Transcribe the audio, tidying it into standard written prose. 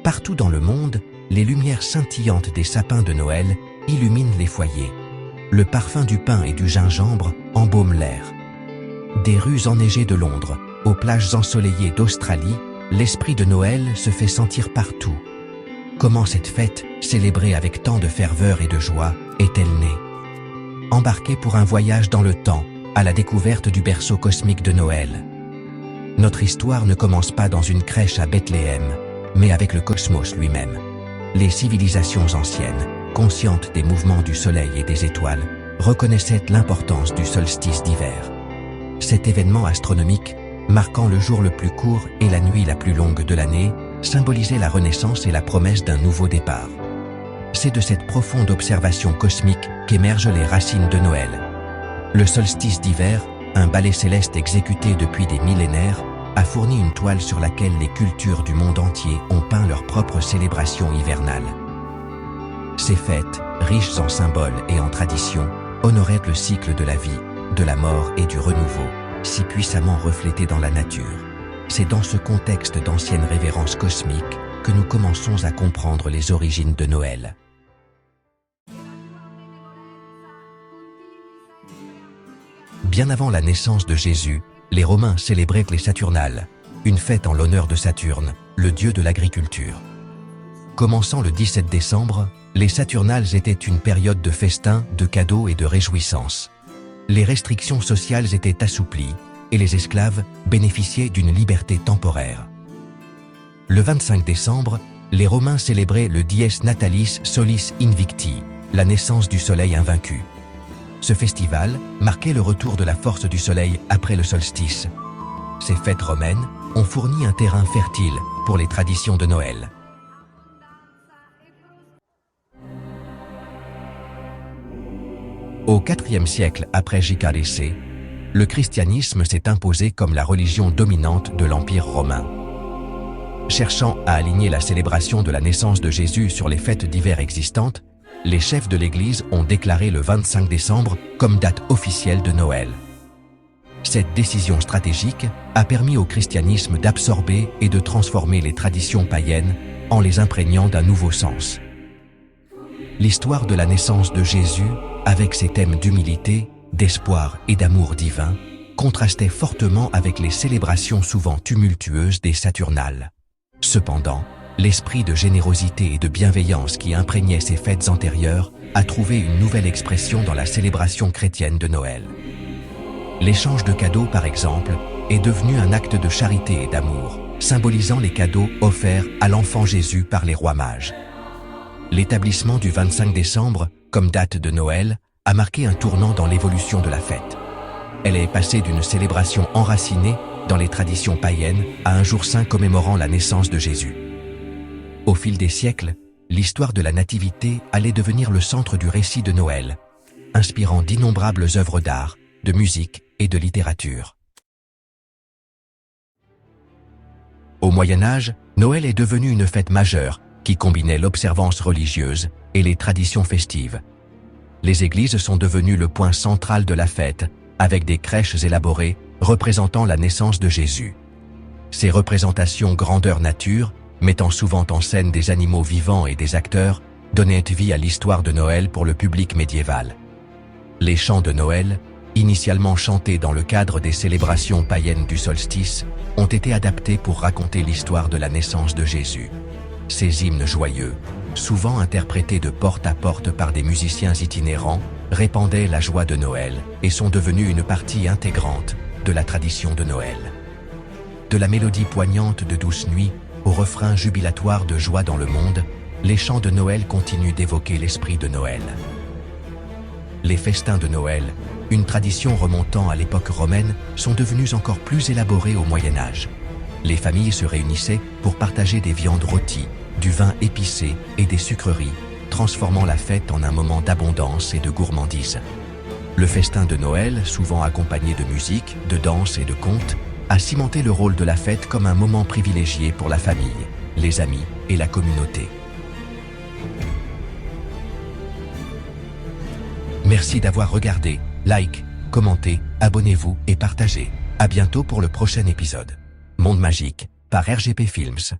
Partout dans le monde, les lumières scintillantes des sapins de Noël illuminent les foyers. Le parfum du pain et du gingembre embaume l'air. Des rues enneigées de Londres, aux plages ensoleillées d'Australie, l'esprit de Noël se fait sentir partout. Comment cette fête, célébrée avec tant de ferveur et de joie, est-elle née? Embarquez pour un voyage dans le temps, à la découverte du berceau cosmique de Noël. Notre histoire ne commence pas dans une crèche à Bethléem, mais avec le cosmos lui-même. Les civilisations anciennes, conscientes des mouvements du soleil et des étoiles, reconnaissaient l'importance du solstice d'hiver. Cet événement astronomique, marquant le jour le plus court et la nuit la plus longue de l'année, symbolisait la renaissance et la promesse d'un nouveau départ. C'est de cette profonde observation cosmique qu'émergent les racines de Noël. Le solstice d'hiver, un ballet céleste exécuté depuis des millénaires, a fourni une toile sur laquelle les cultures du monde entier ont peint leur propre célébration hivernale. Ces fêtes, riches en symboles et en traditions, honoraient le cycle de la vie, de la mort et du renouveau, si puissamment reflété dans la nature. C'est dans ce contexte d'ancienne révérence cosmique que nous commençons à comprendre les origines de Noël. Bien avant la naissance de Jésus, les Romains célébraient les Saturnales, une fête en l'honneur de Saturne, le dieu de l'agriculture. Commençant le 17 décembre, les Saturnales étaient une période de festins, de cadeaux et de réjouissances. Les restrictions sociales étaient assouplies et les esclaves bénéficiaient d'une liberté temporaire. Le 25 décembre, les Romains célébraient le Dies Natalis Solis Invicti, la naissance du soleil invaincu. Ce festival marquait le retour de la force du soleil après le solstice. Ces fêtes romaines ont fourni un terrain fertile pour les traditions de Noël. Au IVe siècle après JKDC, le christianisme s'est imposé comme la religion dominante de l'Empire romain. Cherchant à aligner la célébration de la naissance de Jésus sur les fêtes d'hiver existantes, les chefs de l'Église ont déclaré le 25 décembre comme date officielle de Noël. Cette décision stratégique a permis au christianisme d'absorber et de transformer les traditions païennes en les imprégnant d'un nouveau sens. L'histoire de la naissance de Jésus, avec ses thèmes d'humilité, d'espoir et d'amour divin, contrastait fortement avec les célébrations souvent tumultueuses des Saturnales. Cependant, l'esprit de générosité et de bienveillance qui imprégnait ces fêtes antérieures a trouvé une nouvelle expression dans la célébration chrétienne de Noël. L'échange de cadeaux, par exemple, est devenu un acte de charité et d'amour, symbolisant les cadeaux offerts à l'enfant Jésus par les rois mages. L'établissement du 25 décembre, comme date de Noël, a marqué un tournant dans l'évolution de la fête. Elle est passée d'une célébration enracinée dans les traditions païennes à un jour saint commémorant la naissance de Jésus. Au fil des siècles, l'histoire de la Nativité allait devenir le centre du récit de Noël, inspirant d'innombrables œuvres d'art, de musique et de littérature. Au Moyen Âge, Noël est devenu une fête majeure qui combinait l'observance religieuse et les traditions festives. Les églises sont devenues le point central de la fête, avec des crèches élaborées représentant la naissance de Jésus. Ces représentations grandeur nature, mettant souvent en scène des animaux vivants et des acteurs, donnaient vie à l'histoire de Noël pour le public médiéval. Les chants de Noël, initialement chantés dans le cadre des célébrations païennes du solstice, ont été adaptés pour raconter l'histoire de la naissance de Jésus. Ces hymnes joyeux, souvent interprétés de porte à porte par des musiciens itinérants, répandaient la joie de Noël et sont devenus une partie intégrante de la tradition de Noël. De la mélodie poignante de Douce Nuit au refrain jubilatoire de Joie dans le monde, les chants de Noël continuent d'évoquer l'esprit de Noël. Les festins de Noël, une tradition remontant à l'époque romaine, sont devenus encore plus élaborés au Moyen Âge. Les familles se réunissaient pour partager des viandes rôties, du vin épicé et des sucreries, transformant la fête en un moment d'abondance et de gourmandise. Le festin de Noël, souvent accompagné de musique, de danse et de contes, a cimenté le rôle de la fête comme un moment privilégié pour la famille, les amis et la communauté. Merci d'avoir regardé, like, commentez, abonnez-vous et partagez. À bientôt pour le prochain épisode. Monde Magique, par RGP Films.